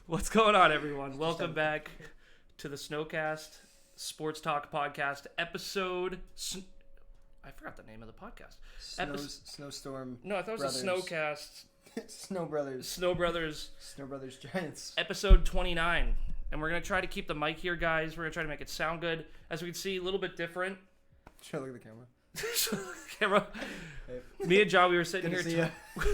What's going on, everyone? Welcome back to the Snowcast Sports Talk podcast episode. I forgot the name of the podcast. Snowstorm. No, I thought it was Brothers. the Snowcast. Snow Brothers. Snow Brothers. Snow Brothers Giants. Episode 29. And we're going to try to keep the mic here, guys. We're going to try to make it sound good. As we can see, a little bit different. Should I look at the camera? Camera. Hey. Me and John, we were sitting Good to here. see ya.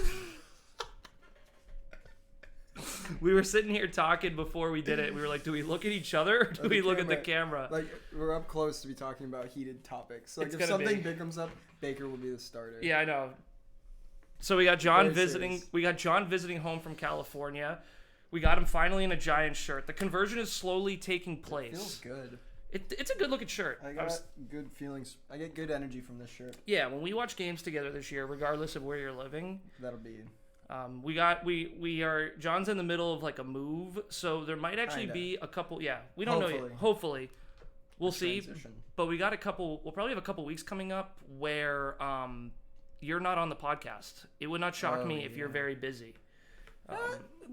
We were sitting here talking before we did it. We were like, do we look at each other or do we look at the camera? Like, we're up close to be talking about heated topics. Like, It's if gonna something be. big comes up, Baker will be the starter. Yeah, I know. So we got John Very visiting. serious. We got John visiting home from California. We got him finally in a Giants shirt. The conversion is slowly taking place. It feels good. It's a good looking shirt. I got good feelings. I get good energy from this shirt. Yeah, when we watch games together this year, regardless of where you're living, That'll be. we are. John's in the middle of like a move, so there might actually Kinda. be a couple. Yeah, we don't know Hopefully. yet. Hopefully, we'll see. Transition. But we got a couple. We'll probably have a couple weeks coming up where you're not on the podcast. It would not shock me if you're yeah. very busy.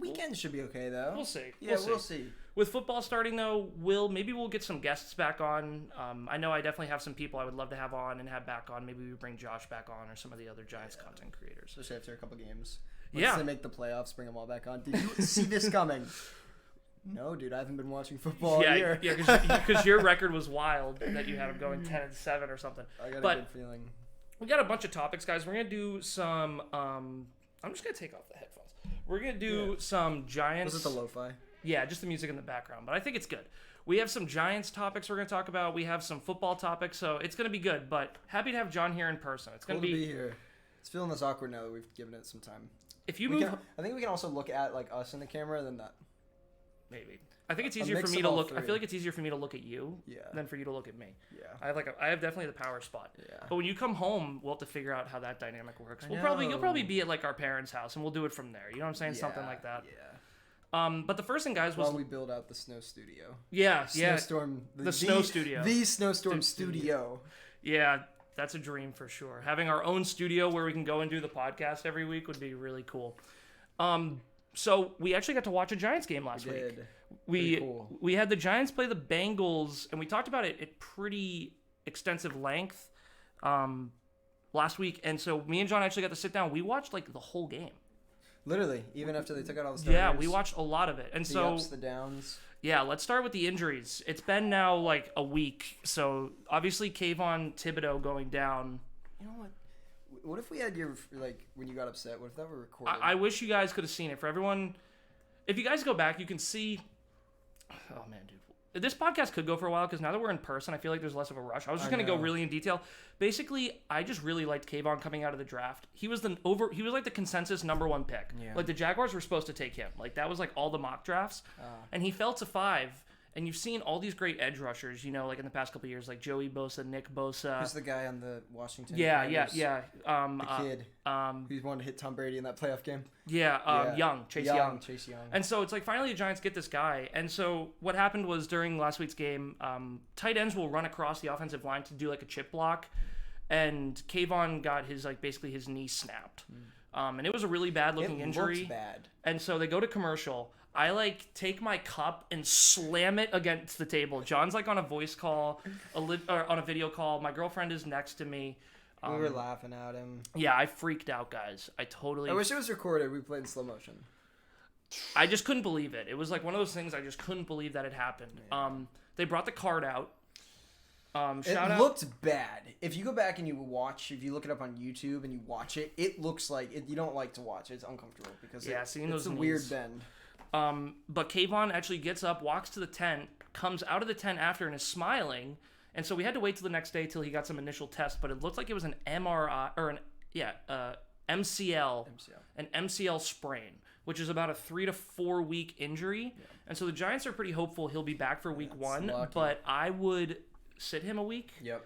Weekends should be okay, though. We'll see. Yeah, we'll see. With football starting, though, maybe we'll get some guests back on. I know I definitely have some people I would love to have on and have back on. Maybe we bring Josh back on or some of the other Giants content creators. Especially after a couple games. Yeah. Once they make the playoffs, bring them all back on. Did you see this coming? No, dude, I haven't been watching football all year. Yeah, because your record was wild that you had them going 10-7 or something. I got a But- good feeling. We got a bunch of topics, guys. We're gonna do some. I'm just gonna take off the headphones. We're gonna do some Giants. Was it the lo-fi? Yeah, just the music in the background, but I think it's good. We have some Giants topics we're going to talk about. We have some football topics, so it's going to be good. But happy to have John here in person. It's going Cool to to be. be here. It's feeling less awkward now that we've given it some time. If you We move, can, I think we can also look at like us in the camera than that. maybe. I think it's A easier for mix me of to all look. I three. feel like it's easier for me to look at you Yeah. than for you to look at me. Yeah. I have definitely the power spot. Yeah. But when you come home, we'll have to figure out how that dynamic works. You'll know. probably be at like our parents' house, and we'll do it from there. You know what I'm saying? Something like that. Yeah. But the first thing, guys, was While we build out the snow studio. yeah. Snowstorm. The snow studio. The Snowstorm Studio. studio. Yeah, that's a dream for sure. Having our own studio where we can go and do the podcast every week would be really cool. So we actually got to watch a Giants game last week. Did. We Pretty cool. we had the Giants play the Bengals, and we talked about it at pretty extensive length last week. And so me and John actually got to sit down. We watched like the whole game. Literally, even after they took out all the starters. Yeah, we watched a lot of it. And the so ups, the downs. yeah, let's start with the injuries. It's been now like a week. So obviously Kayvon Thibodeau going down. You know what? What if we had your like when you got upset? What if that were recorded? I wish you guys could have seen it. For everyone, if you guys go back, you can see. Oh man, dude, this podcast could go for a while because now that we're in person, I feel like there's less of a rush. I was just gonna go know. really in detail. Basically, I just really liked Kayvon coming out of the draft. He was like the consensus #1 pick. Yeah. Like the Jaguars were supposed to take him. Like that was like all the mock drafts, and he fell to 5. And you've seen all these great edge rushers, you know, like in the past couple of years, like Joey Bosa, Nick Bosa. Who's the guy on the Washington? Yeah. The kid who's wanted to hit Tom Brady in that playoff game. Chase Young. Chase Young. And so it's like finally the Giants get this guy. And so what happened was during last week's game, tight ends will run across the offensive line to do like a chip block, and Kayvon got his like basically his knee snapped, and it was a really bad looking injury. Looks bad. And so they go to commercial. I like take my cup and slam it against the table. John's like on a voice call, or on a video call. My girlfriend is next to me. We were laughing at him. Yeah, I freaked out, guys. I wish it was recorded. We played in slow motion. I just couldn't believe it. It was like one of those things I just couldn't believe that it happened. They brought the card out. It looked bad. If you go back and you watch, if you look it up on YouTube and you watch it, it looks like it, you don't like to watch it. It's uncomfortable because seeing it's those a knees. weird bend. But Kayvon actually gets up, walks to the tent, comes out of the tent after and is smiling. And so we had to wait till the next day till he got some initial tests, but it looked like it was an MRI or MCL, an MCL sprain, which is about a 3 to 4 week injury. Yeah. And so the Giants are pretty hopeful he'll be back for week 1, lucky. but I would sit him a week. Yep.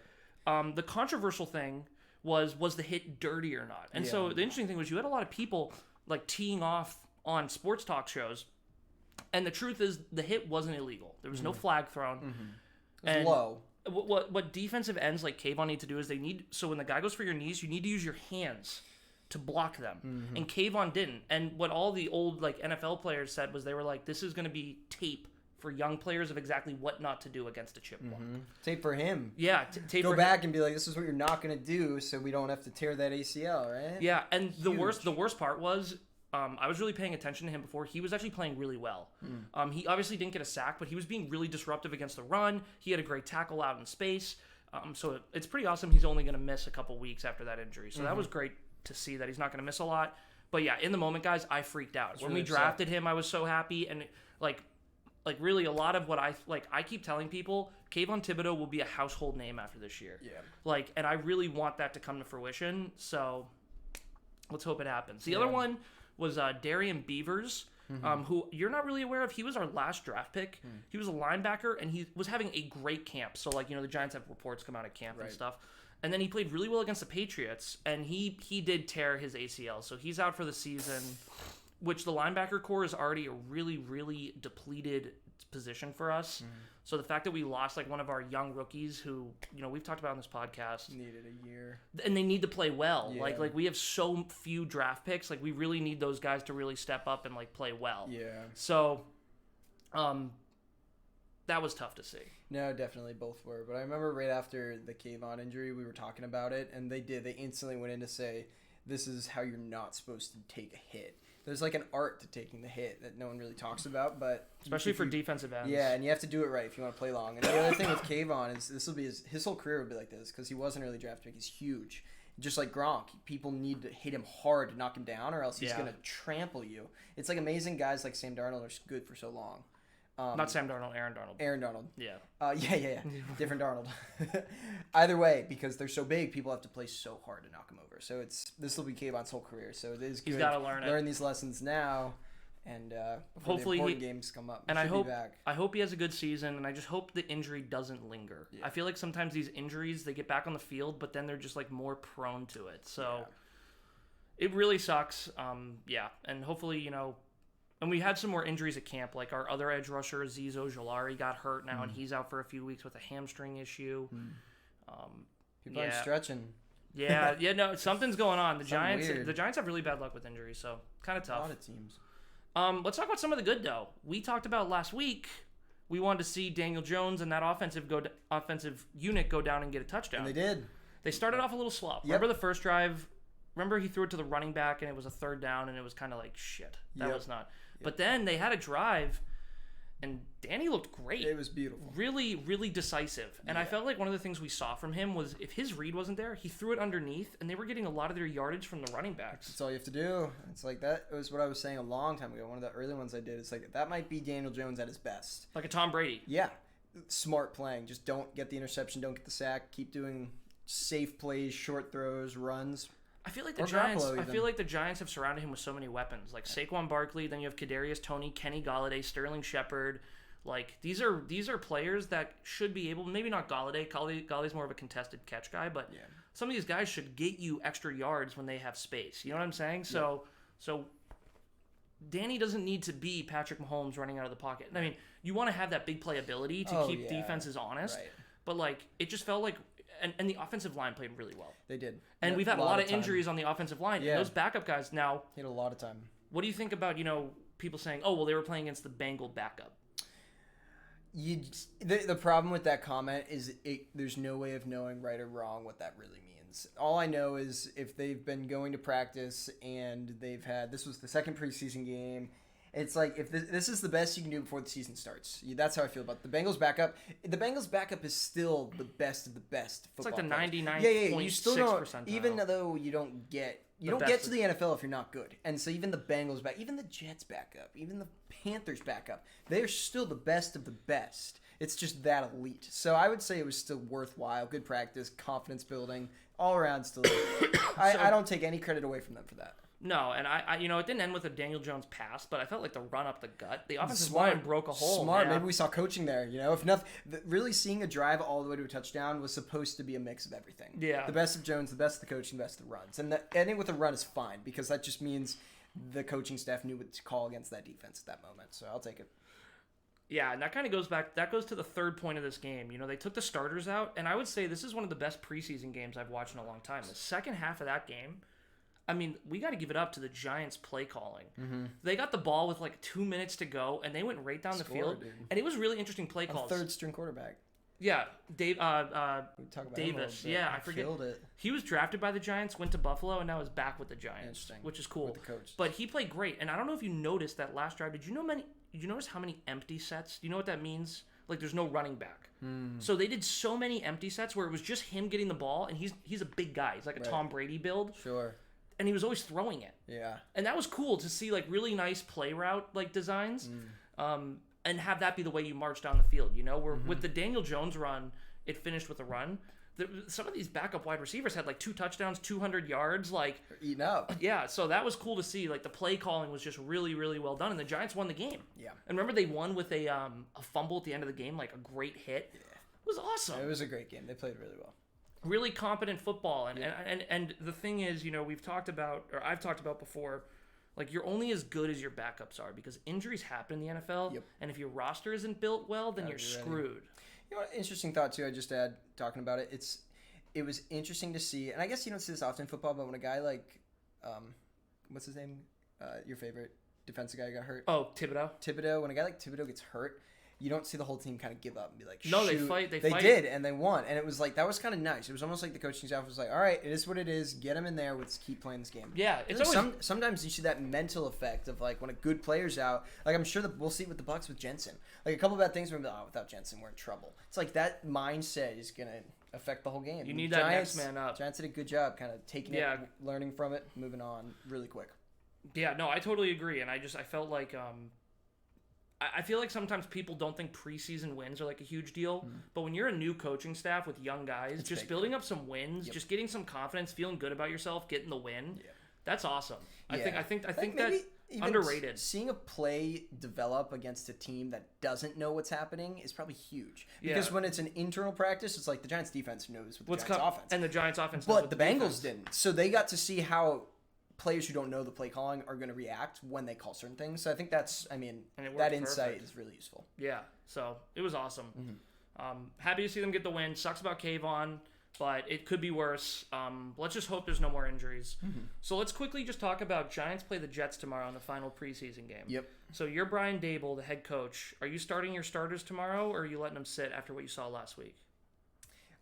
The controversial thing was the hit dirty or not? And so the interesting thing was you had a lot of people like teeing off on sports talk shows, and the truth is the hit wasn't illegal. There was no flag thrown. It was low. What defensive ends like Kayvon need to do is so when the guy goes for your knees, you need to use your hands to block them. And Kayvon didn't. And what all the old like NFL players said was they were like, this is going to be tape for young players of exactly what not to do against a chip block. Tape for him. Yeah, tape Go for back him. and be like, this is what you're not going to do so we don't have to tear that ACL, right? Yeah, and the worst part was I was really paying attention to him before. He was actually playing really well. He obviously didn't get a sack, but he was being really disruptive against the run. He had a great tackle out in space. So it's pretty awesome he's only going to miss a couple weeks after that injury. So that was great to see that he's not going to miss a lot. But yeah, in the moment, guys, I freaked out. When we drafted him, I was so happy. And like really a lot of what I keep telling people, Kayvon Thibodeau will be a household name after this year. Yeah. And I really want that to come to fruition. So let's hope it happens. The other one was Darion Beavers, who you're not really aware of. He was our last draft pick. He was a linebacker, and he was having a great camp. So, the Giants have reports come out of camp and stuff. And then he played really well against the Patriots, and he did tear his ACL. So he's out for the season, which the linebacker core is already a really, really depleted position for us. So the fact that we lost one of our young rookies who, we've talked about on this podcast. Needed a year. And they need to play well. Yeah. Like we have so few draft picks. We really need those guys to really step up and play well. Yeah. So that was tough to see. No, definitely both were. But I remember right after the Kayvon injury, we were talking about it, and they instantly went in to say, this is how you're not supposed to take a hit. There's an art to taking the hit that no one really talks about, but especially for defensive ends. Yeah, and you have to do it right if you want to play long. And the other thing with Kayvon is this will be his whole career will be like this because he wasn't really drafted pick. He's huge, just like Gronk. People need to hit him hard to knock him down, or else he's gonna trample you. It's amazing guys like Sam Darnold are good for so long. Not Sam Darnold, Aaron Darnold. Aaron Darnold. Yeah. Yeah. Different Darnold. Either way, because they're so big, people have to play so hard to knock them over. So this will be Kayvon's whole career. So it is good. He's got to learn these lessons now, and before hopefully the important games come up. And I hope he has a good season, and I just hope the injury doesn't linger. Yeah. I feel like sometimes these injuries they get back on the field, but then they're just more prone to it. So it really sucks. And hopefully And we had some more injuries at camp, like our other edge rusher, Azeez Ojulari, got hurt now, and he's out for a few weeks with a hamstring issue. People aren't stretching. No, something's going on. The Giants have really bad luck with injuries, so kind of tough. A lot of teams. Let's talk about some of the good, though. We talked about last week, we wanted to see Daniel Jones and that offensive unit go down and get a touchdown. And they did. They started off a little slow. Yep. Remember the first drive? Remember he threw it to the running back, and it was a third down, and it was kind of shit. That was not... But then they had a drive, and Danny looked great. It was beautiful. Really, really decisive. And I felt like one of the things we saw from him was if his read wasn't there, he threw it underneath, and they were getting a lot of their yardage from the running backs. That's all you have to do. It's that was what I was saying a long time ago. One of the early ones I did. It's that might be Daniel Jones at his best. Like a Tom Brady. Yeah. Smart playing. Just don't get the interception, don't get the sack. Keep doing safe plays, short throws, runs. I feel like the Giants have surrounded him with so many weapons, like Saquon Barkley. Then you have Kadarius Toney, Kenny Golladay, Sterling Shepard. These are players that should be able. Maybe not Golladay. Galladay's more of a contested catch guy, but some of these guys should get you extra yards when they have space. You know what I'm saying? So Danny doesn't need to be Patrick Mahomes running out of the pocket. I mean, you want to have that big play ability to keep defenses honest, but it just felt like. And the offensive line played really well. They did. And we've had a lot of injuries on the offensive line. Yeah. And those backup guys now... He had a lot of time. What do you think about, people saying, oh, well, they were playing against the Bengal backup? The problem with that comment is there's no way of knowing right or wrong what that really means. All I know is if they've been going to practice and they've had... This was the second preseason game... It's if this is the best you can do before the season starts. That's how I feel about the Bengals backup. The Bengals backup is still the best of the best football. It's like the 99.6%. Yeah. You still don't, even though you don't get to the NFL if you're not good. And so even the Bengals even the Jets backup, even the Panthers backup, they're still the best of the best. It's just that elite. So I would say it was still worthwhile. Good practice, confidence building, all around still. I don't take any credit away from them for that. No, and I it didn't end with a Daniel Jones pass, but I felt like the run up the gut. The offensive line broke a hole. Smart. Maybe we saw coaching there. If nothing, really seeing a drive all the way to a touchdown was supposed to be a mix of everything. Yeah. The best of Jones, the best of the coaching, the best of the runs. And ending with a run is fine because that just means the coaching staff knew what to call against that defense at that moment. So I'll take it. Yeah, and that kind of goes back. That goes to the third point of this game. They took the starters out, and I would say this is one of the best preseason games I've watched in a long time. The second half of that game, I mean, we got to give it up to the Giants' play calling. They got the ball with like 2 minutes to go, and they went right down the field. Dude. And it was really interesting play calls. Third string quarterback. Yeah, Davis. Yeah, I forget. Killed it. He was drafted by the Giants, went to Buffalo, and now is back with the Giants, which is cool. With the coach. But he played great, and I don't know if you noticed that last drive. Did you notice how many empty sets? Do you know what that means? Like, there's no running back. So they did so many empty sets where it was just him getting the ball, and he's a big guy. He's like a Tom Brady build. Sure. And he was always throwing it. Yeah. And that was cool to see, like, really nice play route, like, designs. And have that be the way you march down the field, you know? Where with the Daniel Jones run, it finished with a run. Some of these backup wide receivers had, like, 2 touchdowns, 200 yards, like... They're eating up. Yeah, so that was cool to see. Like, the play calling was just really, really well done, and the Giants won the game. Yeah. And remember, they won with a fumble at the end of the game, like, a great hit. Yeah. It was awesome. It was a great game. They played really well. Really competent football. And the thing is, you know, I've talked about before, like, you're only as good as your backups are because injuries happen in the NFL. Yep. And if your roster isn't built well, then you're screwed. You know what, interesting thought, too, I just had talking about it. It was interesting to see, and I guess you don't see this often in football, but when a guy like, what's his name? Your favorite defensive guy got hurt? Oh, Thibodeau. When a guy like Thibodeau gets hurt, you don't see the whole team kind of give up and be like, shoot. No, they fight. They fight. Did, and they won. And it was like, that was kind of nice. It was almost like the coaching staff was like, all right, it is what it is. Get him in there. Let's keep playing this game. Yeah. It's always... Sometimes you see that mental effect of, like, when a good player's out. Like, I'm sure that we'll see with the Bucs with Jensen. Like, a couple bad things where we'll be like, oh, without Jensen, we're in trouble. It's like that mindset is going to affect the whole game. You need that next man up. Giants did a good job kind of taking it, learning from it, moving on really quick. Yeah, no, I totally agree. And I felt like... I feel like sometimes people don't think preseason wins are like a huge deal, but when you're a new coaching staff with young guys, it's just building up some wins, just getting some confidence, feeling good about yourself, getting the win, that's awesome. Yeah. I think that underrated. Seeing a play develop against a team that doesn't know what's happening is probably huge. Because when it's an internal practice, it's like the Giants defense knows what the Giants offense. And the Giants offense knows what the Bengals didn't. So they got to see how players who don't know the play calling are going to react when they call certain things. So I think that insight is really useful. Yeah, so it was awesome. Happy to see them get the win. Sucks about Kayvon, but it could be worse. Let's just hope there's no more injuries. So let's quickly just talk about Giants play the Jets tomorrow in the final preseason game. Yep. So you're Brian Dable, the head coach. Are you starting your starters tomorrow, or are you letting them sit after what you saw last week?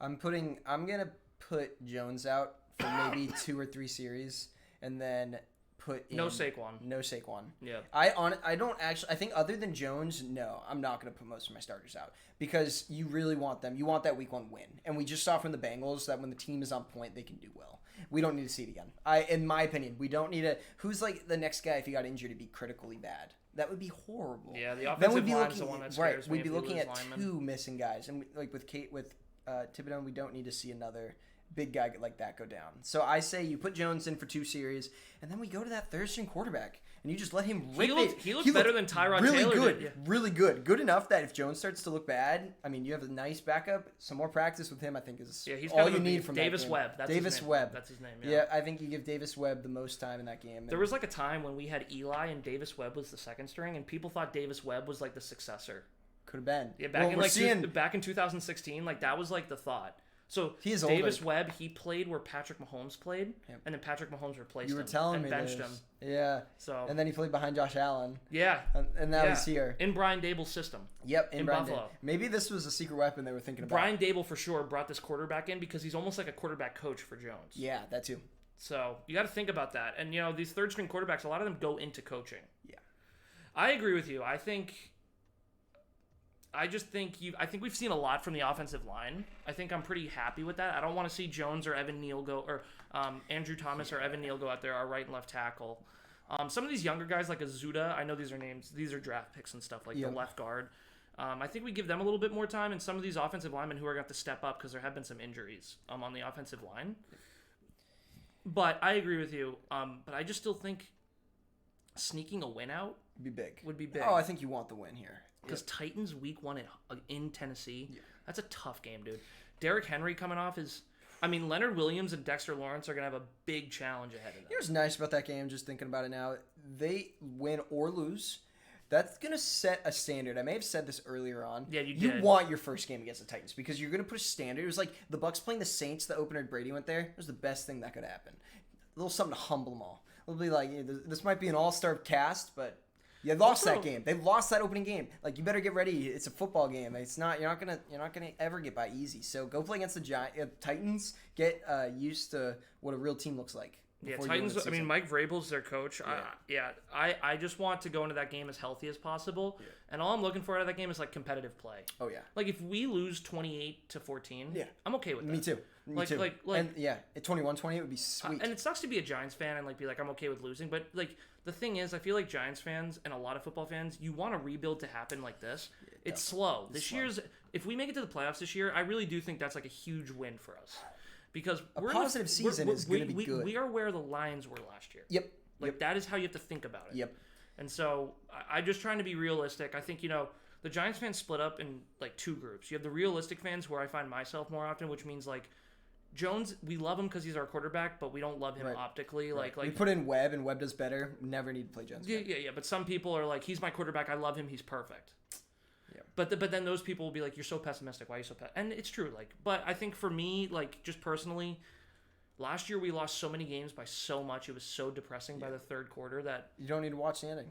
I'm going to put Jones out for maybe 2 or 3 series. And then put in... No Saquon. Yeah. I don't actually... I think other than Jones, no. I'm not going to put most of my starters out. Because you really want them. You want that week 1 win. And we just saw from the Bengals that when the team is on point, they can do well. We don't need to see it again. In my opinion, we don't need a... Who's like the next guy if he got injured to be critically bad? That would be horrible. Yeah, the offensive line's the one that scares me. We'd be looking at 2 missing guys. And with Thibodeau, we don't need to see another... big guy like that go down. So I say you put Jones in for 2 series, and then we go to that third-string quarterback, and you just let him rip it. He looked better than Tyrod Taylor good, did. Yeah. Really good. Good enough that if Jones starts to look bad, I mean, you have a nice backup. Some more practice with him, I think, is all you need from Davis that game. Webb. That's Davis his name. Webb. That's his name, yeah, I think you give Davis Webb the most time in that game. There was like a time when we had Eli and Davis Webb was the second string, and people thought Davis Webb was like the successor. Could have been. Yeah, back in 2016, like that was like the thought. So Davis Webb, he played where Patrick Mahomes played, and then Patrick Mahomes replaced him. You were telling me benched this. him. Yeah. So and then he played behind Josh Allen. Yeah. And now he's here. In Brian Dable's system. Yep, in Buffalo. Dable. Maybe this was a secret weapon they were thinking about. Brian Dable for sure brought this quarterback in because he's almost like a quarterback coach for Jones. Yeah, that too. So you got to think about that. And, you know, these third string quarterbacks, a lot of them go into coaching. Yeah. I agree with you. I think we've seen a lot from the offensive line. I think I'm pretty happy with that. I don't want to see Jones or Evan Neal go, or Andrew Thomas or Evan Neal go out there, our right and left tackle. Some of these younger guys like Azuda, I know these are names, these are draft picks and stuff, like the left guard. I think we give them a little bit more time, and some of these offensive linemen who are going to have to step up because there have been some injuries on the offensive line. But I agree with you. But I just still think sneaking a win out would be big. Oh, I think you want the win here. Because Titans week 1 in Tennessee, that's a tough game, dude. Derrick Henry coming off Leonard Williams and Dexter Lawrence are going to have a big challenge ahead of them. You know what's nice about that game, just thinking about it now? They win or lose. That's going to set a standard. I may have said this earlier on. Yeah, you did. You want your first game against the Titans because you're going to put a standard. It was like the Bucs playing the Saints, the opener, Brady went there. It was the best thing that could happen. little something to humble them all. It'll be like, this might be an all-star cast, but you lost that game. They lost that opening game. Like, you better get ready. It's a football game. It's not. You're not gonna ever get by easy. So go play against the Titans. Get used to what a real team looks like. Yeah, Titans. I mean, Mike Vrabel's their coach. I just want to go into that game as healthy as possible, and all I'm looking for out of that game is like competitive play. Oh yeah. Like if we lose 28-14, I'm okay with that. Me too. Me too. And at 21-20, it would be sweet. And it sucks to be a Giants fan and like be like, I'm okay with losing, but like the thing is, I feel like Giants fans and a lot of football fans, you want a rebuild to happen like this. It's slow. If we make it to the playoffs this year, I really do think that's like a huge win for us. Because a positive season is going to be good. We are where the Lions were last year. Yep. That is how you have to think about it. Yep. And so I'm just trying to be realistic. I think, the Giants fans split up in like two groups. You have the realistic fans where I find myself more often, which means like Jones, we love him because he's our quarterback, but we don't love him optically. Right. Like we put in Webb and Webb does better. We never need to play Jones. Yeah. But some people are like, he's my quarterback. I love him. He's perfect. Yeah. But then those people will be like, you're so pessimistic. Why are you so And it's true. But I think for me, like just personally, last year we lost so many games by so much. It was so depressing by the third quarter that you don't need to watch the ending.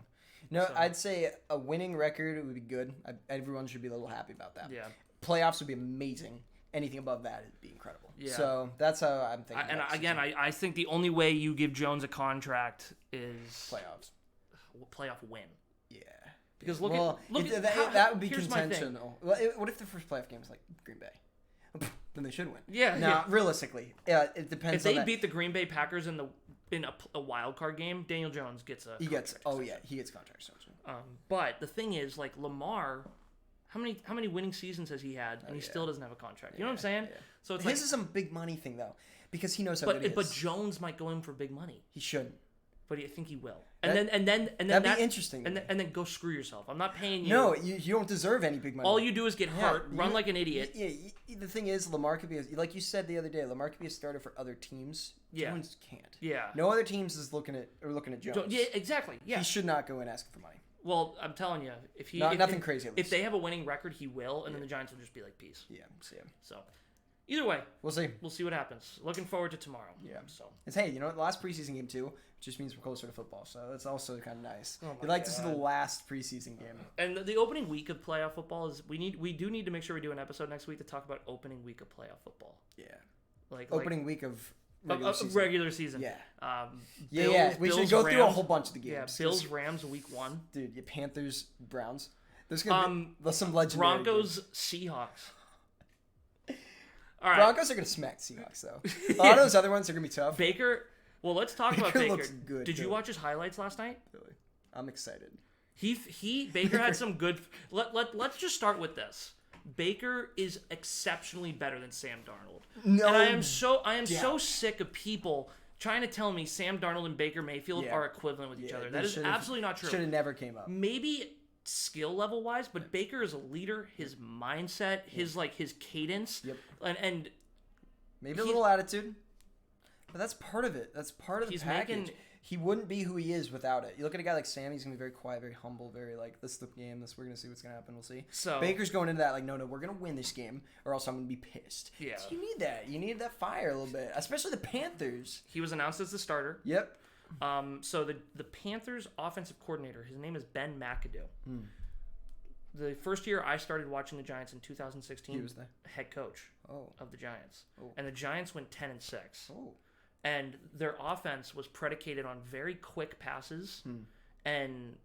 No, I'd say a winning record would be good. Everyone should be a little happy about that. Yeah. Playoffs would be amazing. Anything above that would be incredible. Yeah. So that's how I'm thinking. And again, I think the only way you give Jones a contract is playoffs. Playoff win. Yeah. Because that would be contention. Well, what if the first playoff game is like Green Bay? Then they should win. Yeah. Now, realistically, it depends. If they beat the Green Bay Packers in a wild card game, Daniel Jones gets a contract extension. He gets contract extension. But the thing is, like Lamar, how many winning seasons has he had, and he still doesn't have a contract? You know what I'm saying? Yeah. So it's his is some big money thing though, because he knows how good he is. But Jones might go in for big money. He shouldn't. But I think he will. And then that'd be interesting. And then go screw yourself. I'm not paying you. No, you don't deserve any big money. All you do is get hurt, run like an idiot. Yeah. The thing is, Lamar could be like you said the other day. Lamar could be a starter for other teams. Yeah. Jones can't. Yeah. No other teams is looking at Jones. Yeah, exactly. Yeah. He should not go in asking for money. Well, I'm telling you, nothing crazy. If they have a winning record, he will, and then the Giants will just be like, peace. Yeah. See him. So. Either way, we'll see. We'll see what happens. Looking forward to tomorrow. Yeah. So it's the last preseason game too, which just means we're closer to football. So that's also kind of nice. Oh We'd like to see the last preseason game. And the opening week of playoff football is we do need to make sure we do an episode next week to talk about opening week of playoff football. Yeah. Like opening week of regular season. Yeah. Bills, we should go through a whole bunch of the games. Yeah. Bills Rams week 1. Dude, Panthers Browns. There's gonna be some legendary Broncos games. Seahawks. All right. Broncos are going to smack Seahawks, though. A lot of those other ones are going to be tough. Baker, well, let's talk about Baker. Looks good. Did you watch his highlights last night? Really? I'm excited. Baker had some good... Let's just start with this. Baker is exceptionally better than Sam Darnold. No. And I am so sick of people trying to tell me Sam Darnold and Baker Mayfield are equivalent with each other. That is absolutely not true. Should have never came up. Maybe skill level wise, but Baker is a leader. His mindset, his cadence, and maybe a little attitude, but that's part of it. That's part of the package. He wouldn't be who he is without it. You look at a guy like Sam; he's gonna be very quiet, very humble, very like, this is the game. We're gonna see what's gonna happen. We'll see. So Baker's going into that like, no, we're gonna win this game, or else I'm gonna be pissed. Yeah, so you need that. You need that fire a little bit, especially the Panthers. He was announced as the starter. Yep. So the Panthers offensive coordinator, his name is Ben McAdoo. The first year I started watching the Giants in 2016, he was the head coach of the Giants. And the Giants went 10-6. And their offense was predicated on very quick passes and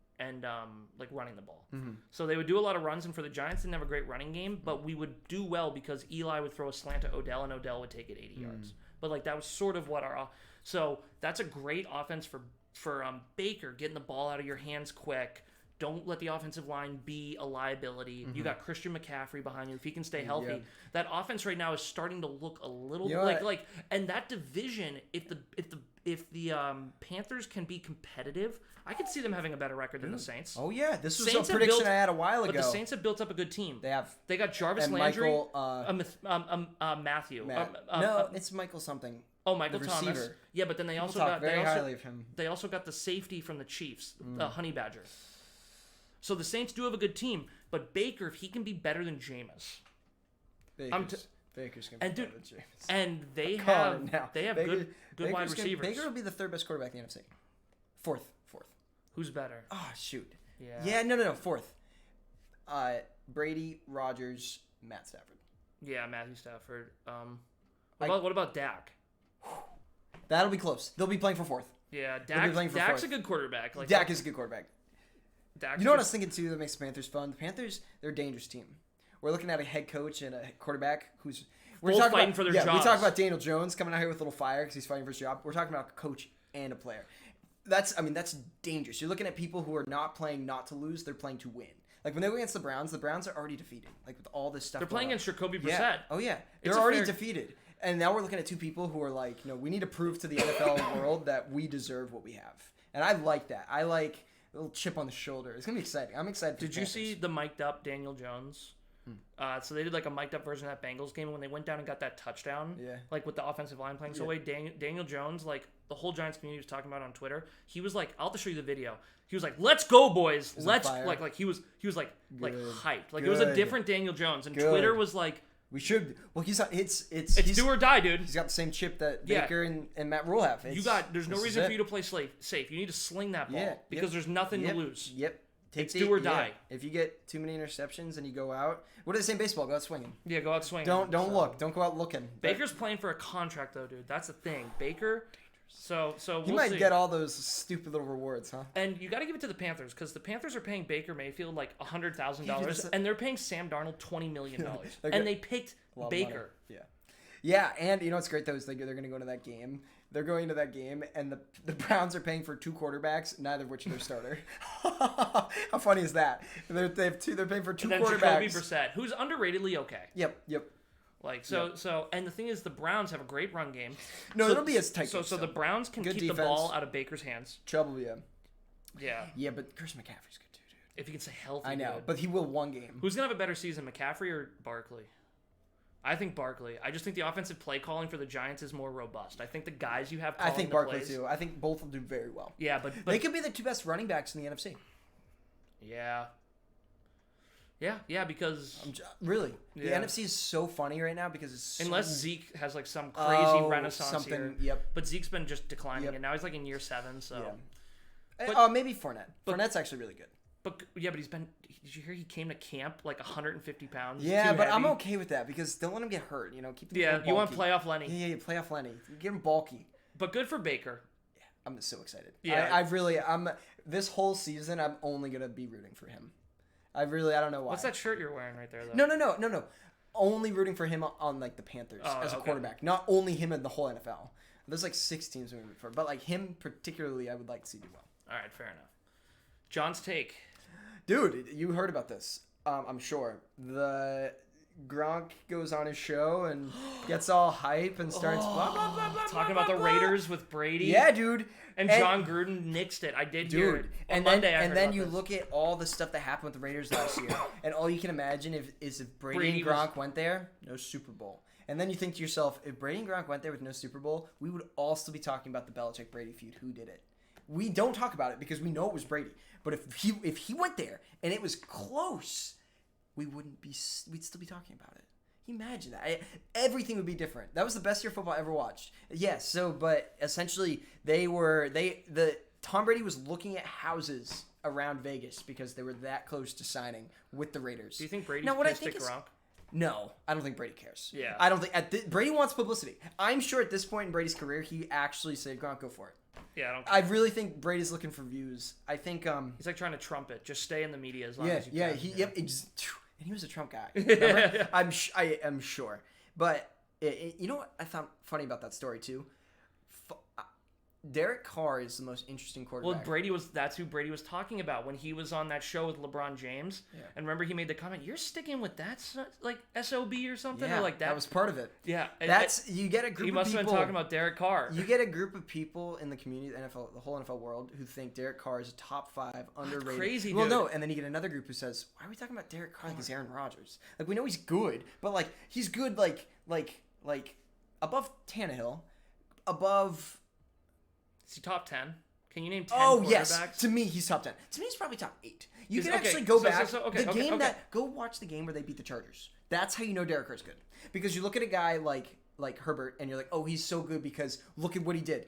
like running the ball. So they would do a lot of runs, and for the Giants, they didn't have a great running game, but we would do well because Eli would throw a slant to Odell, and Odell would take it 80 yards. But like that was sort of what so that's a great offense for Baker, getting the ball out of your hands quick. Don't let the offensive line be a liability. You got Christian McCaffrey behind you. If he can stay healthy, that offense right now is starting to look a little like and that division. If the Panthers can be competitive, I could see them having a better record than the Saints. Oh yeah, this was a prediction I had a while ago. But the Saints have built up a good team. They have. They got Jarvis Landry, Matthew. No, it's Michael something. Oh, Michael Thomas. Receiver. Yeah, but then they also got very highly of him. They also got the safety from the Chiefs, Honey Badger. So the Saints do have a good team, but Baker, if he can be better than Jameis, Baker's gonna be better than James. And they have good wide receivers. Baker will be the third best quarterback in the NFC. Fourth. Who's better? Oh shoot. Yeah. No. Fourth. Brady, Rodgers, Matt Stafford. Yeah, Matthew Stafford. What about Dak? That'll be close. They'll be playing for fourth. Yeah, Dak's a good quarterback. Dak is a good quarterback. Dak's you know what I was thinking too that makes the Panthers fun? The Panthers, they're a dangerous team. We're looking at a head coach and a quarterback who's fighting for their jobs. We talk about Daniel Jones coming out here with a little fire because he's fighting for his job. We're talking about a coach and a player. That's dangerous. You're looking at people who are not playing not to lose; they're playing to win. Like when they go against the Browns are already defeated. Like with all this stuff. They're playing against Jacoby Brissett. Yeah. Oh yeah, they're already defeated. And now we're looking at two people who are like, we need to prove to the NFL world that we deserve what we have. And I like that. I like a little chip on the shoulder. It's gonna be exciting. I'm excited. Did you see the mic'd up Daniel Jones? So they did like a mic'd up version of that Bengals game when they went down and got that touchdown. Yeah. Like with the offensive line playing so away. Daniel Jones, like the whole Giants community was talking about on Twitter. He was like, I'll have to show you the video. He was like, "Let's go, boys! Let's like." He was like hyped. Like it was a different Daniel Jones, and Twitter was like, "We should." Well, he's it's do or die, dude. He's got the same chip that Baker and Matt Rule have. There's no reason for you to play safe. You need to sling that ball because there's nothing to lose. Yep. It's do or die. If you get too many interceptions and you go out, what do they say in baseball? Go out swinging. Yeah, go out swinging. Don't look. Don't go out looking. Baker's playing for a contract though, dude. That's the thing. Baker. So he might get all those stupid little rewards, huh? And you got to give it to the Panthers because the Panthers are paying Baker Mayfield like $100,000, and they're paying Sam Darnold $20 million, and they picked Baker. Yeah, and you know what's great though is they're going to go to that game. They're going to that game, and the Browns are paying for two quarterbacks, neither of which are their starter. How funny is that? They're paying for two quarterbacks. Jacoby Brissett, who's underratedly okay. Yep. Like so, and the thing is, the Browns have a great run game. No, it'll be as tight. So the Browns can keep the ball out of Baker's hands. Trouble, yeah. Yeah, but Christian McCaffrey's good too, dude. If he can stay healthy, I know, but he will one game. Who's gonna have a better season, McCaffrey or Barkley? I think Barkley. I just think the offensive play calling for the Giants is more robust. I think the guys you have calling I think Barkley too. I think both will do very well. Yeah, but they could be the two best running backs in the NFC. Yeah, because really, the NFC is so funny right now because it's unless Zeke has like some crazy renaissance here. Yep. But Zeke's been just declining, and now he's like in year 7. So, maybe Fournette. Fournette's actually really good. But he's been. Did you hear he came to camp like 150 pounds? Yeah, but I'm okay with that because don't let him get hurt. Keep the you want playoff Lenny. Yeah, playoff Lenny. Get him bulky. But good for Baker. Yeah, I'm so excited. Yeah, I'm this whole season. I'm only gonna be rooting for him. I don't know why. What's that shirt you're wearing right there, though? No. Only rooting for him on like the Panthers as a quarterback. Not only him in the whole NFL. There's like 6 teams we root for, but like him particularly, I would like to see do well. All right, fair enough. John's take. Dude, you heard about this. I'm sure. The Gronk goes on his show and gets all hype and starts talking about the Raiders with Brady. Yeah, dude. And John Gruden nixed it. I did hear it. And then you look at all the stuff that happened with the Raiders last year, and all you can imagine is if Brady and Gronk went there, no Super Bowl. And then you think to yourself, if Brady and Gronk went there with no Super Bowl, we would all still be talking about the Belichick-Brady feud. Who did it? We don't talk about it because we know it was Brady. But if he went there and it was close, we'd still be talking about it. Imagine that. Everything would be different. That was the best year of football I ever watched. Yes. But essentially Tom Brady was looking at houses around Vegas because they were that close to signing with the Raiders. Do you think Brady's pissed at Gronk? No, I don't think Brady cares. Yeah. I don't think Brady wants publicity. I'm sure at this point in Brady's career, he actually said, "Gronk, go for it." Yeah, I don't. I really think Brady's looking for views. I think he's like trying to trump it. Just stay in the media as long as you can. And he was a Trump guy. I am sure. But you know what I found funny about that story too? Derek Carr is the most interesting quarterback. Well, that's who Brady was talking about when he was on that show with LeBron James. Yeah. And remember he made the comment, "You're sticking with that like SOB or something or like that." That was part of it. Yeah. You get a group of people. He must have been talking about Derek Carr. You get a group of people in the community, the NFL, the whole NFL world who think Derek Carr is a top 5 underrated. That's crazy, dude. Well, no, and then you get another group who says, "Why are we talking about Derek Carr like he's Aaron Rodgers? Like we know he's good, but like he's good like above Tannehill, above." Is he top 10? Can you name 10 Oh, quarterbacks? yes. To me, he's top 10. To me, he's probably top 8. You can actually go back. Go watch the game where they beat the Chargers. That's how you know Derek Carr's good. Because you look at a guy like Herbert, and you're like, oh, he's so good because look at what he did.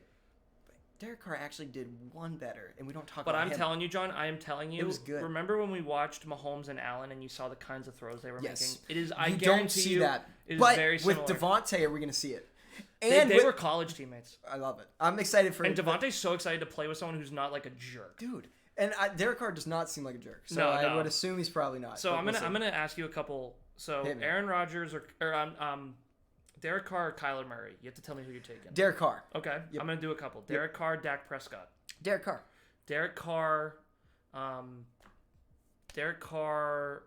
Derek Carr actually did one better, and we don't talk about him. But I'm telling you, John, I am telling you. It was good. Remember when we watched Mahomes and Allen, and you saw the kinds of throws they were making? It is. I don't see that. It is but very similar. with Devontae, are we going to see it? And they were college teammates. I love it. I'm excited for it. And Devontae's so excited to play with someone who's not like a jerk. Dude. And Derek Carr does not seem like a jerk. So I would assume he's probably not. So I'm gonna ask you a couple. So Aaron Rodgers or Derek Carr or Kyler Murray. You have to tell me who you're taking. Derek Carr. Okay. Yep. I'm gonna do a couple. Derek Carr, Dak Prescott. Derek Carr. Derek Carr. Derek Carr.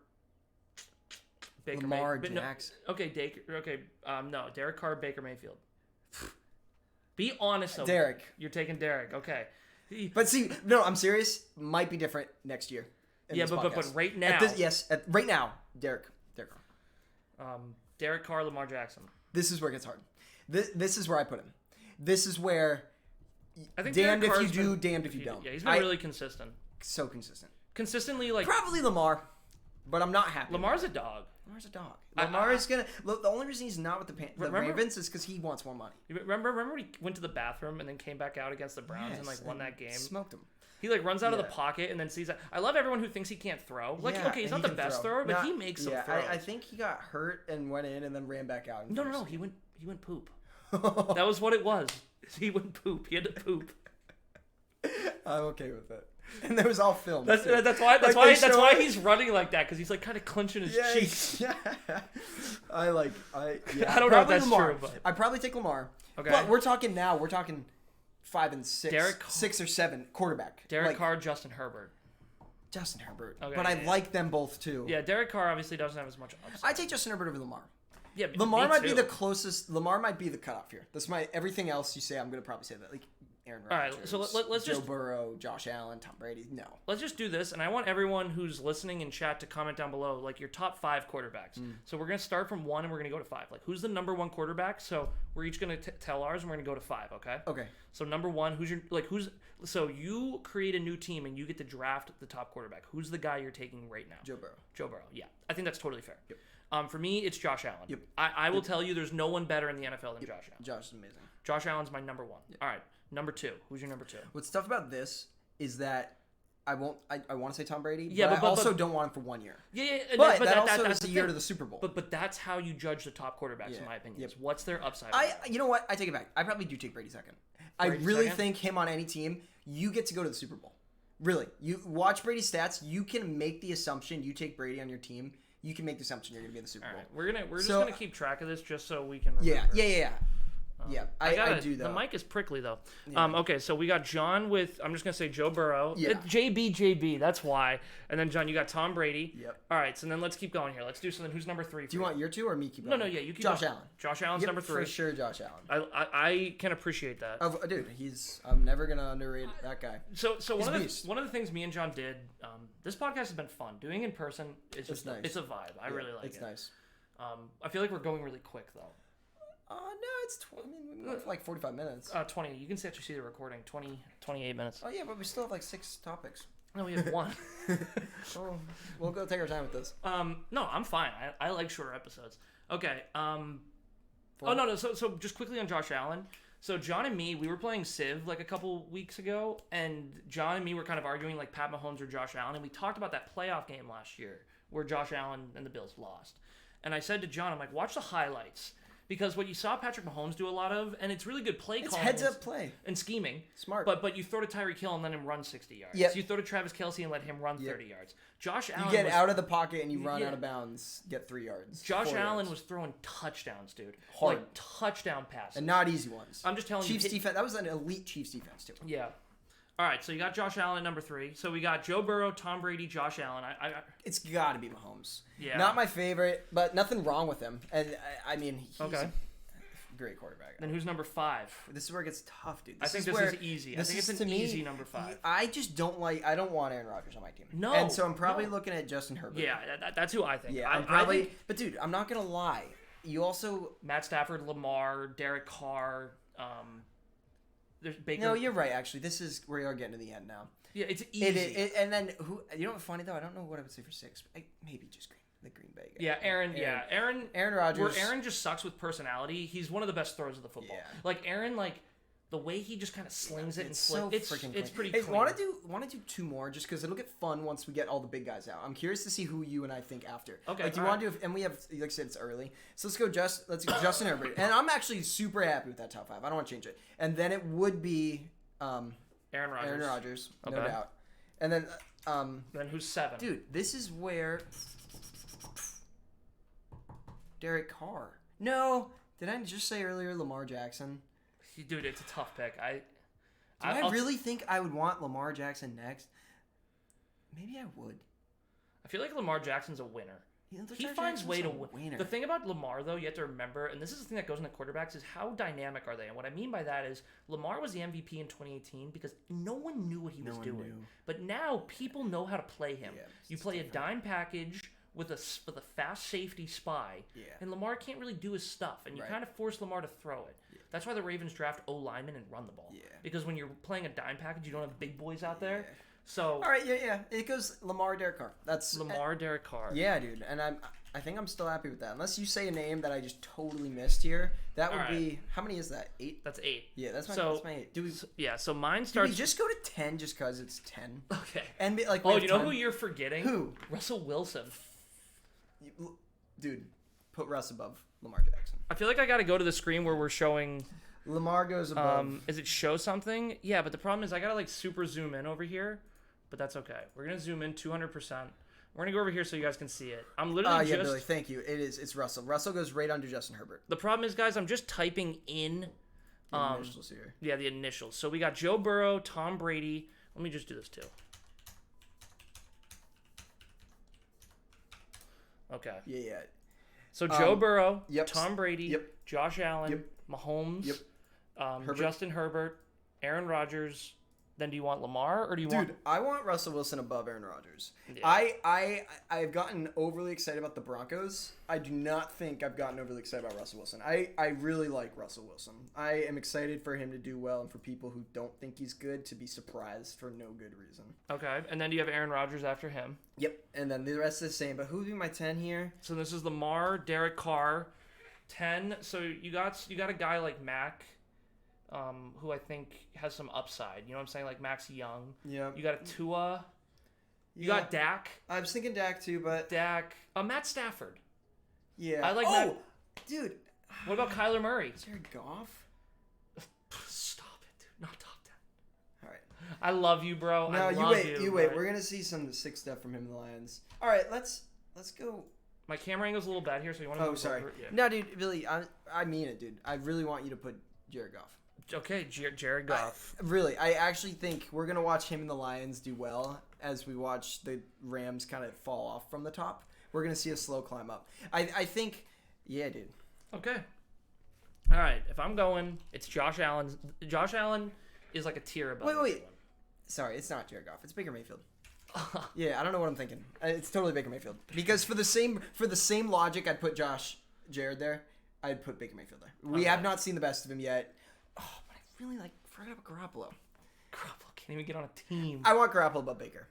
Baker Lamar Jackson. No, no. Derek Carr, Baker Mayfield. Be honest, though. Derek. You're taking Derek. Okay. But see, no, I'm serious. Might be different next year. Yeah, but right now. Right now, Derek Carr. Derek Carr, Lamar Jackson. This is where it gets hard. This is where I put him. This is where. I think damned if you do, damned if you don't. Yeah, he's been really consistent. So consistent. Consistently, like probably Lamar, but I'm not happy. Lamar's a dog. Lamar's a dog. Lamar is gonna. Look, the only reason he's not with the Ravens is because he wants more money. Remember when he went to the bathroom and then came back out against the Browns and won that game? Smoked him. He runs out of the pocket and then sees that. I love everyone who thinks he can't throw. He's not the best thrower, but he makes some throws. I think he got hurt and went in and then ran back out. No. He went poop. That was what it was. He went poop. He had to poop. I'm okay with it. And that was all filmed. That's why he's running like that, because he's kind of clenching his cheeks. Yeah. I don't know if that's Lamar. true, but I'd probably take Lamar. Okay. But we're talking 5 and 6. 6 or 7 quarterback. Derek Carr, Justin Herbert. Justin Herbert. Okay, but I like them both too. Yeah, Derek Carr obviously doesn't have as much upside. I take Justin Herbert over Lamar. Yeah, Lamar might be the closest. Lamar might be the cutoff here. Everything else you say, I'm gonna probably say that. Like Aaron Rodgers. All right, so let's Joe Burrow, Josh Allen, Tom Brady. No. Let's just do this, and I want everyone who's listening in chat to comment down below, your top 5 quarterbacks. So we're gonna start from 1 and we're gonna go to 5. Who's the number 1 quarterback? So we're each gonna tell ours, and we're gonna go to 5. Okay. Okay. So number 1, so you create a new team and you get to draft the top quarterback. Who's the guy you're taking right now? Joe Burrow. Joe Burrow. Yeah, I think that's totally fair. Yep. For me, it's Josh Allen. Yep. I will tell you, there's no one better in the NFL than Josh Allen. Josh is amazing. Josh Allen's my number 1. Yep. All right, number 2. Who's your number 2? What's tough about this is that I want to say Tom Brady, yeah, but I also don't want him for 1 year. Yeah. But that also is the year to the Super Bowl. But that's how you judge the top quarterbacks, in my opinion. Yep. What's their upside? You know what? I take it back. I probably do take Brady second. I really think him on any team, you get to go to the Super Bowl. Really. You watch Brady's stats, you can make the assumption you take Brady on your team. You can make the assumption you're going to be in the Super Bowl. All right. We're just going to keep track of this just so we can remember. Yeah. I do, though. The mic is prickly, though. Yeah. Okay, so we got John with, I'm just going to say Joe Burrow. Yeah. JB, that's why. And then, John, you got Tom Brady. Yep. All right, so then let's keep going here. Let's do something. Who's number 3? Do you want your 2 or me keep going? No, you keep Josh going. Allen. Josh Allen's number 3. For sure, Josh Allen. I can appreciate that. Dude, I'm never going to underrate that guy. So one of the things me and John did, this podcast has been fun. Doing in person is just nice. It's a vibe. I really like it. It's nice. I feel like we're going really quick, though. No, it's we went for 45 minutes. 20. You can actually see the recording. 28 minutes. Oh, yeah, but we still have 6 topics. No, we have 1. Oh, we'll go take our time with this. No, I'm fine. I like shorter episodes. Okay. No. So just quickly on Josh Allen. So John and me, we were playing Civ a couple weeks ago, and John and me were kind of arguing Pat Mahomes or Josh Allen, and we talked about that playoff game last year where Josh Allen and the Bills lost. And I said to John, I'm like, watch the highlights. Because what you saw Patrick Mahomes do a lot of, and it's really good play calling. It's heads-up play. And scheming. Smart. But you throw to Tyreek Hill and let him run 60 yards. Yep. You throw to Travis Kelce and let him run 30 yards. Josh Allen You get out of the pocket and you run out of bounds, get 3 yards. Josh Allen was throwing touchdowns, dude. Hard. Touchdown passes. And not easy ones. I'm just telling you. Chiefs defense, that was an elite Chiefs defense, too. Yeah. All right, so you got Josh Allen at number 3. So we got Joe Burrow, Tom Brady, Josh Allen. It's got to be Mahomes. Yeah. Not my favorite, but nothing wrong with him. And he's okay. a great quarterback. Then who's number 5? This is where it gets tough, dude. I think this is easy. I think it's an easy number 5. I just don't want Aaron Rodgers on my team. No. And so I'm probably looking at Justin Herbert. Yeah, that's who I think. Yeah, I think, but dude, I'm not going to lie. You also... Matt Stafford, Lamar, Derek Carr, there's Baker. No, you're right. Actually, this is we are getting to the end now. Yeah, it's easy. And then who? You know what's funny though? I don't know what I would say for 6. Maybe just the Green Bay guy. Yeah, Aaron Rodgers. Where Aaron just sucks with personality. He's one of the best throwers of the football. Yeah. Like Aaron, the way he just kind of slings it and so flips. It's pretty clean. Want to do 2 more just because it'll get fun once we get all the big guys out. I'm curious to see who you and I think after. Okay. Do you want to do? And we have, like I said, it's early, so let's go. Let's go Justin Herbert, and I'm actually super happy with that top 5. I don't want to change it. And then it would be Aaron Rodgers. Aaron Rodgers, no doubt. And then then who's 7? Dude, this is where Derek Carr. No, did I just say earlier Lamar Jackson? Dude, it's a tough pick. I really think I would want Lamar Jackson next. Maybe I would. I feel like Lamar Jackson's a winner. He finds way to win. The thing about Lamar, though, you have to remember, and this is the thing that goes into quarterbacks, is how dynamic are they? And what I mean by that is Lamar was the MVP in 2018 because no one knew what he was doing. But now people know how to play him. Yeah, you play a dime package with a fast safety spy, and Lamar can't really do his stuff, and you kind of force Lamar to throw it. Yeah. That's why the Ravens draft O-linemen and run the ball. Yeah. Because when you're playing a dime package, you don't have big boys out there. Yeah. So all right, it goes Lamar, Derek Carr. That's Lamar, Derek Carr. Yeah, dude, and I think I'm still happy with that. Unless you say a name that I just totally missed here, that would be how many is that? 8. That's 8. Yeah, that's my 8. So mine starts. Do we just go to 10 just because it's 10? Okay. And you know who you're forgetting? Who? Russell Wilson. Dude, put Russ above Lamar Jackson. I feel like I got to go to the screen where we're showing. Lamar goes above. Is it show something? Yeah, but the problem is I gotta super zoom in over here. But that's okay. We're gonna zoom in 200%. We're gonna go over here so you guys can see it. I'm literally just. Billy, thank you. It's Russell. Russell goes right under Justin Herbert. The problem is, guys, I'm just typing in. The initials here. Yeah, the initials. So we got Joe Burrow, Tom Brady. Let me just do this too. Okay. Yeah. So Joe Burrow, yep. Tom Brady, yep. Josh Allen, yep. Mahomes, yep. Justin Herbert, Aaron Rodgers. Then do you want Lamar or do you want? Dude, I want Russell Wilson above Aaron Rodgers. Yeah. I've gotten overly excited about the Broncos. I do not think I've gotten overly excited about Russell Wilson. I really like Russell Wilson. I am excited for him to do well and for people who don't think he's good to be surprised for no good reason. Okay, and then do you have Aaron Rodgers after him? Yep, and then the rest is the same. But who would be my 10 here? So this is Lamar, Derek Carr, 10. So you got a guy like Mac. Who I think has some upside. You know what I'm saying? Like Max Young. Yeah. You got a Tua. You got Dak. I was thinking Dak too, but... Dak. Matt Stafford. Yeah. I like Matt. Dude. What about Kyler Murray? Jared Goff? Stop it, dude. Not top 10. All right. I love you, bro. No, you wait. We're going to see some sick stuff from him in the Lions. All right, let's go... My camera angle's a little bad here, so you want to... Oh, sorry. Yeah. No, dude, Billy, I mean it, dude. I really want you to put Jared Goff. Okay, Jared Goff. I actually think we're going to watch him and the Lions do well as we watch the Rams kind of fall off from the top. We're going to see a slow climb up. I think, yeah, dude. Okay. All right, if I'm going, it's Josh Allen. Josh Allen is like a tier above. Wait. Sorry, it's not Jared Goff. It's Baker Mayfield. Yeah, I don't know what I'm thinking. It's totally Baker Mayfield. Because for the same logic, I'd put Jared there. I'd put Baker Mayfield there. We have not seen the best of him yet. Oh, but I really forgot about Garoppolo. Garoppolo can't even get on a team. I want Garoppolo above Baker.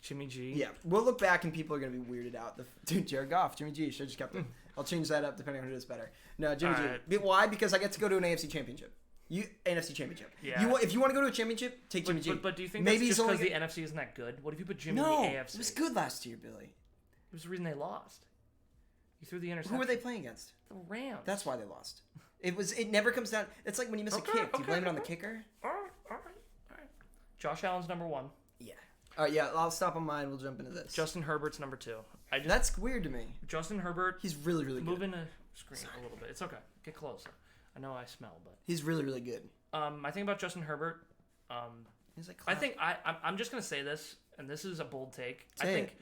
Jimmy G. Yeah, we'll look back and people are going to be weirded out. Dude, Jared Goff, Jimmy G. Should have just kept him. I'll change that up depending on who does better. No, Jimmy G. Why? Because I get to go to an AFC championship. NFC championship. Yeah. If you want to go to a championship, take Jimmy G. But do you think maybe that's just because the NFC isn't that good? What if you put Jimmy in the AFC? It was good last year, Billy. It was the reason they lost. You threw the interception. Who were they playing against? The Rams. That's why they lost. It never comes down. It's like when you miss a kick. Do you blame it on the kicker? All right. Josh Allen's number 1. Yeah. All right, yeah, I'll stop on mine. We'll jump into this. Justin Herbert's number 2. That's weird to me. Justin Herbert. He's really, really good. Move in the screen a little bit. It's okay. Get closer. I know I smell, but... He's really, really good. I think about Justin Herbert. He's like... I'm just going to say this, and this is a bold take.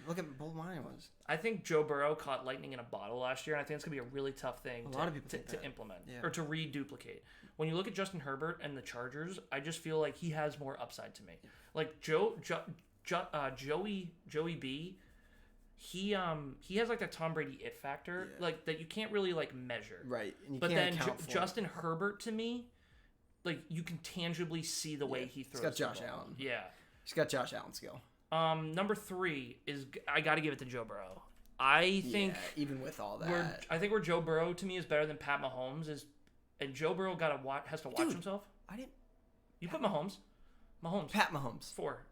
Look at bold mine was. I think Joe Burrow caught lightning in a bottle last year, and I think it's going to be a really tough thing a lot of people to implement or to reduplicate. When you look at Justin Herbert and the Chargers, I just feel like he has more upside to me. Like Joey B, he has like that Tom Brady it factor, like that you can't really like measure. Right. And Justin Herbert to me like you can tangibly see the way he throws. He's got Josh Allen. Yeah. He's got Josh Allen skill. Number 3 is I got to give it to Joe Burrow. I think even with all that, I think where Joe Burrow to me is better than Pat Mahomes is, and Joe Burrow has to watch himself. I didn't. You put Mahomes. Pat Mahomes. 4.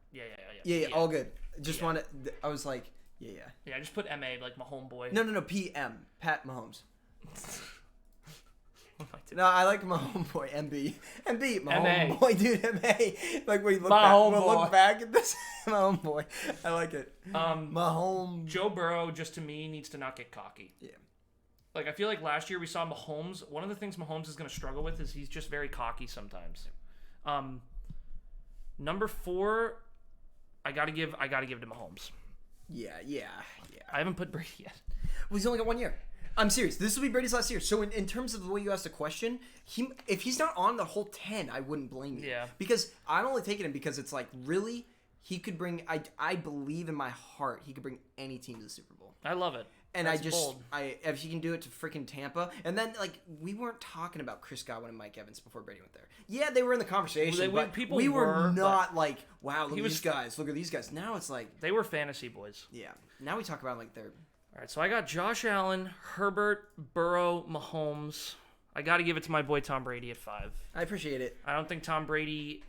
Yeah. All good. Just wanted. I was like, yeah. Yeah, I just put MA like Mahomes boy. No. PM. Pat Mahomes. No, I like Mahomes boy. MB. Mahomes boy, dude. MA. Like when you look back at this, Mahomes boy. I like it. Mahomes. Joe Burrow just to me needs to not get cocky. Yeah. Like I feel like last year we saw Mahomes. One of the things Mahomes is going to struggle with is he's just very cocky sometimes. Number 4, I gotta give to Mahomes. Yeah. I haven't put Brady yet. Well, he's only got 1 year. I'm serious. This will be Brady's last year. So in terms of the way you asked the question, if he's not on the whole 10, I wouldn't blame you. Yeah. Because I'm only taking him because it's like, really, he could bring, I believe in my heart, he could bring any team to the Super Bowl. I love it. And That's bold. if he can do it to freaking Tampa, and then like we weren't talking about Chris Godwin and Mike Evans before Brady went there. Yeah, they were in the conversation, but we were not like, wow, look at these guys, look at these guys. Now it's like they were fantasy boys. Yeah. Now we talk about like their. All right, so I got Josh Allen, Herbert, Burrow, Mahomes. I got to give it to my boy Tom Brady at 5. I appreciate it. I think Tom Brady's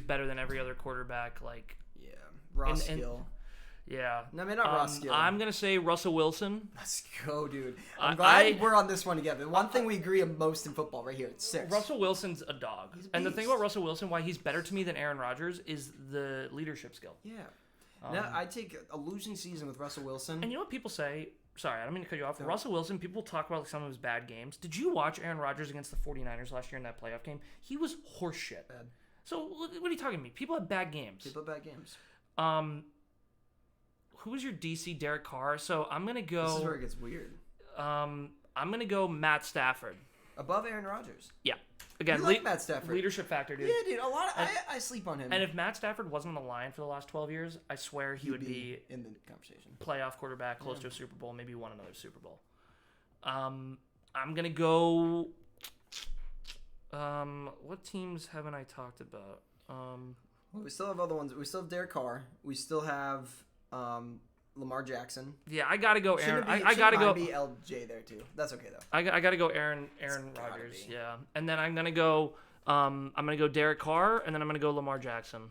better than every other quarterback. Like raw skill. Yeah. No, I mean, not raw skill. I'm going to say Russell Wilson. Let's go, dude. I'm glad we're on this one together. One thing we agree on most in football right here. It's 6. Russell Wilson's a dog. And the thing about Russell Wilson, why he's better to me than Aaron Rodgers, is the leadership skill. Yeah. Now, I take a losing season with Russell Wilson. And you know what people say? Sorry, I don't mean to cut you off. No. Russell Wilson, people talk about some of his bad games. Did you watch Aaron Rodgers against the 49ers last year in that playoff game? He was horseshit. Bad. So what are you talking to me? People have bad games. Who was your DC? Derek Carr. So I'm going to go... This is where it gets weird. I'm going to go Matt Stafford. Above Aaron Rodgers? Yeah. Again, you like Matt Stafford. Leadership factor, dude. Yeah, dude. I sleep on him. And if Matt Stafford wasn't on the line for the last 12 years, I swear he would be in the conversation. Playoff quarterback, close to a Super Bowl, maybe won another Super Bowl. I'm going to go... what teams haven't I talked about? We still have other ones. We still have Derek Carr. We still have Lamar Jackson. Yeah, I gotta go Aaron. I gotta go. Be LJ there too. That's okay though. I gotta go Aaron Rodgers. Yeah, and then I'm gonna go. I'm gonna go Derek Carr, and then I'm gonna go Lamar Jackson.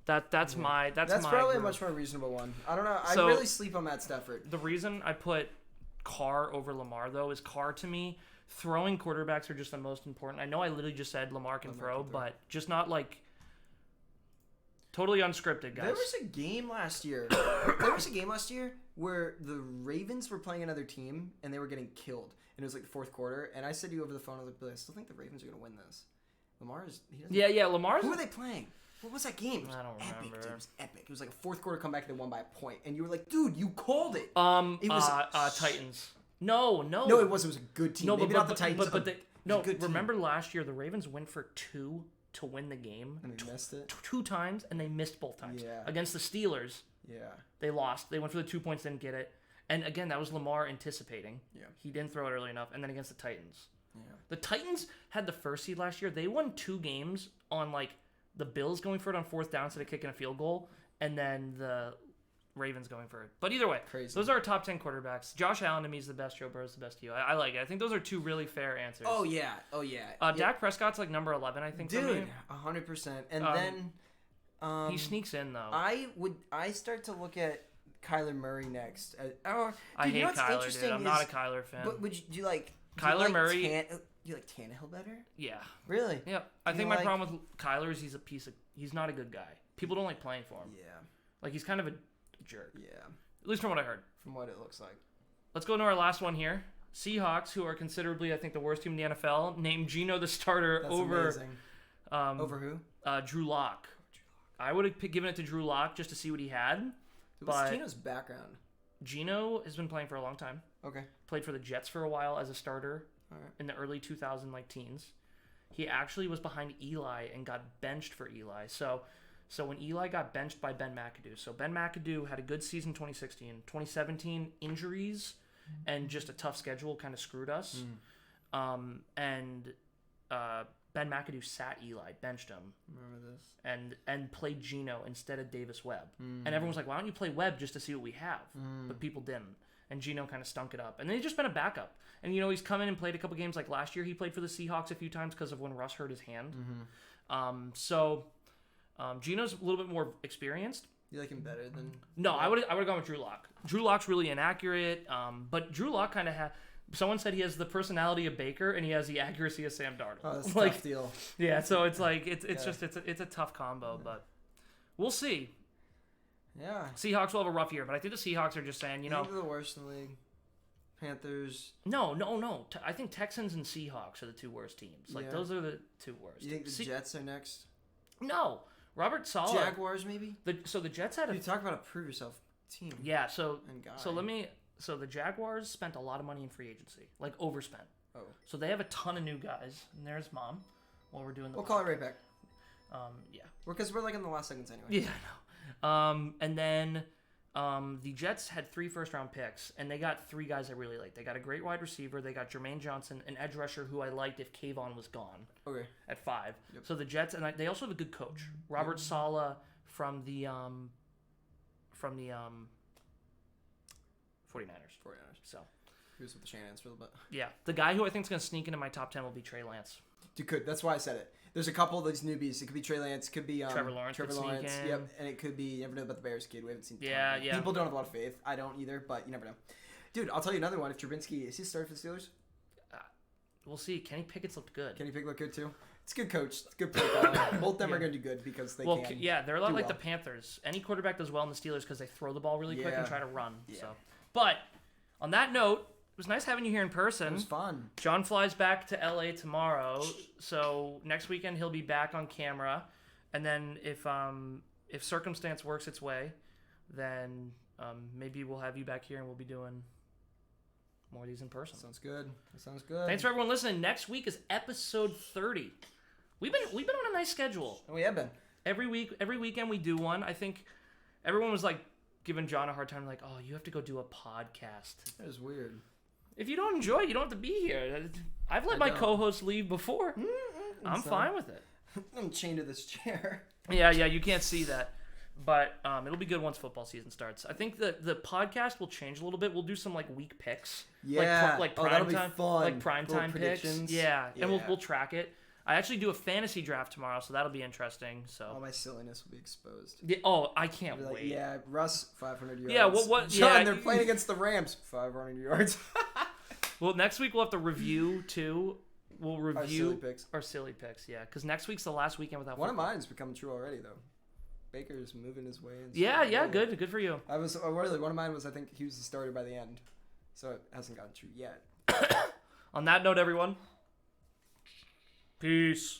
That's probably a much more reasonable one. I don't know. I really sleep on Matt Stafford. The reason I put Carr over Lamar though is Carr to me, throwing quarterbacks are just the most important. I know I literally just said Lamar can throw, but just not like. Totally unscripted, guys. There was a game last year. Where the Ravens were playing another team and they were getting killed. And it was like the fourth quarter. And I said to you over the phone, I was like, I still think the Ravens are going to win this. Lamar's... Who were they playing? What was that game? I don't remember. Dude, it was epic. It was like a fourth quarter comeback and they won by a point. And you were like, dude, you called it. It was Titans. No. No, it wasn't. It was a good team. No, maybe not the Titans. But remember last year the Ravens went for 2 to win the game. And they missed it? 2 times, and they missed both times. Yeah. Against the Steelers. Yeah. They lost. They went for the 2 points, didn't get it. And again, that was Lamar anticipating. Yeah. He didn't throw it early enough. And then against the Titans. Yeah. The Titans had the first seed last year. They won 2 games on, like, the Bills going for it on 4th down instead of kicking a field goal. And then the Ravens going for it. But either way, those are our top 10 quarterbacks. Josh Allen to me is the best. Joe Burrow's the best to you. I like it. I think those are 2 really fair answers. Oh yeah. Dak Prescott's like number 11, I think. Dude, 100%. And then he sneaks in though. I start to look at Kyler Murray next. I hate Kyler, dude. I'm not a Kyler fan. But do you like Kyler Murray? Do you like Tannehill better? Yeah. Really? Yeah. I think my problem with Kyler is he's not a good guy. People don't like playing for him. Yeah. Like he's kind of a jerk. Yeah. At least from what I heard. From what it looks like. Let's go to our last one here. Seahawks, who are considerably, I think, the worst team in the NFL, named Geno the starter. That's over amazing. Over who? Drew Lock. I would have given it to Drew Lock just to see what he had. What's Geno's background? Geno has been playing for a long time. Okay. Played for the Jets for a while as a starter in the early 2000 teens. He actually was behind Eli and got benched for Eli. So when Eli got benched by Ben McAdoo. So Ben McAdoo had a good season 2016. 2017, injuries and just a tough schedule kind of screwed us. Ben McAdoo sat Eli, benched him. Remember this? And played Geno instead of Davis Webb. And everyone was like, why don't you play Webb just to see what we have? But people didn't. And Geno kind of stunk it up. And then he's just been a backup. And, he's come in and played a couple games. Like last year, he played for the Seahawks a few times because of when Russ hurt his hand. Geno's a little bit more experienced. You like him better than... No, I would have gone with Drew Lock. Drew Lock's really inaccurate. But Drew Lock kind of had... Someone said he has the personality of Baker and he has the accuracy of Sam Darnold. Oh, that's a tough deal. Yeah, so it's like it's a tough combo, but we'll see. Yeah. Seahawks will have a rough year, but I think the Seahawks are just saying, I think they're the worst in the league. Panthers. No. I think Texans and Seahawks are the two worst teams. Those are the two worst. You think the Jets are next? No. Robert Saleh. Jaguars maybe? The Jets had You talk about a prove yourself team. Yeah, So the Jaguars spent a lot of money in free agency, overspent. Oh. So they have a ton of new guys, and there's Mom. While we're doing the. We'll call it right back. Yeah. Because we're in the last seconds anyway. Yeah, I know. And then the Jets had 3 first-round picks, and they got 3 guys I really liked. They got a great wide receiver. They got Jermaine Johnson, an edge rusher who I liked if Kayvon was gone. Okay. At 5. Yep. So the Jets, and they also have a good coach, Robert Saleh from the 49ers. So he was with the Shanahan's for a little bit. Yeah, the guy who I think is going to sneak into my top 10 will be Trey Lance. You could. That's why I said it. There's a couple of these newbies. It could be Trey Lance. It could be Trevor Lawrence. Yep, and it could be. You never know about the Bears kid. We haven't seen. Yeah. People don't have a lot of faith. I don't either, but you never know. Dude, I'll tell you another one. If Trubinsky is he starting for the Steelers? We'll see. Kenny Pickett's looked good. Kenny Pickett looked good too. It's a good coach. It's a good play caller. Both of them are going to do good because they can. Yeah, they're a lot like the Panthers. Any quarterback does well in the Steelers because they throw the ball really quick and try to run. Yeah. So, but on that note. It was nice having you here in person. It was fun. John flies back to LA tomorrow, so next weekend he'll be back on camera, and then if circumstance works its way, then maybe we'll have you back here and we'll be doing more of these in person. Sounds good. That sounds good. Thanks for everyone listening. Next week is episode 30. We've been on a nice schedule. We have been. Every weekend we do one. I think everyone was giving John a hard time, oh, you have to go do a podcast. That was weird. If you don't enjoy it, you don't have to be here. I've let my co-host leave before. I'm fine with it. I'm chained to this chair. Yeah, you can't see that. But it'll be good once football season starts. I think the podcast will change a little bit. We'll do some week picks. Yeah. Prime time, fun. Prime time picks. Yeah, and we'll track it. I actually do a fantasy draft tomorrow, so that'll be interesting. So all my silliness will be exposed. Yeah, I can't wait. Yeah, Russ 500 yards. Yeah, what? John, they're playing against the Rams 500 yards. Well, next week we'll have to review too. We'll review our silly picks. Yeah, because next week's the last weekend without. One of mine's becoming true already though. Baker's moving his way in. Yeah, good for you. One of mine was I think he was the starter by the end, so it hasn't gotten true yet. On that note, everyone. Peace.